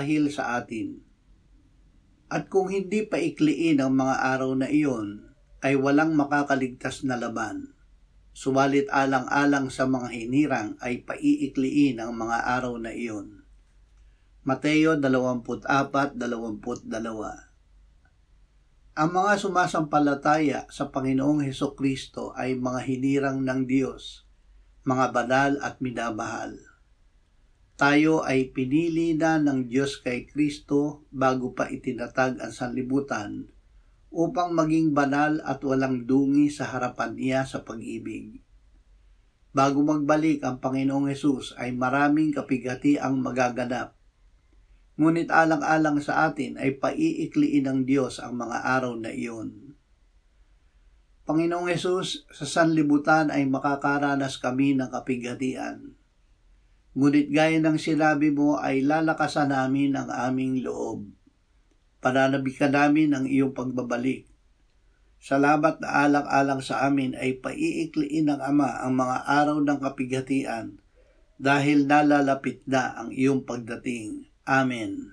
dahil sa atin. At kung hindi paikliin ang mga araw na iyon, ay walang makakaligtas na laban. Subalit alang-alang sa mga hinirang ay paiikliin ang mga araw na iyon. Mateo 24:22. Ang mga sumasampalataya sa Panginoong Hesukristo ay mga hinirang ng Diyos, mga banal at minamahal. Tayo ay pinili na ng Diyos kay Kristo bago pa itinatag ang sanlibutan upang maging banal at walang dungi sa harapan niya sa pag-ibig. Bago magbalik ang Panginoong Hesus ay maraming kapigati ang magaganap. Ngunit alang-alang sa atin ay paiikliin ng Diyos ang mga araw na iyon. Panginoong Hesus, sa sanlibutan ay makakaranas kami ng kapighatian. Ngunit gaya ng sinabi mo ay lalakasan namin ang aming loob. Pananabikan namin ang iyong pagbabalik. Salamat na alang-alang sa amin ay paiikliin ng Ama ang mga araw ng kapighatian dahil nalalapit na ang iyong pagdating. Amen.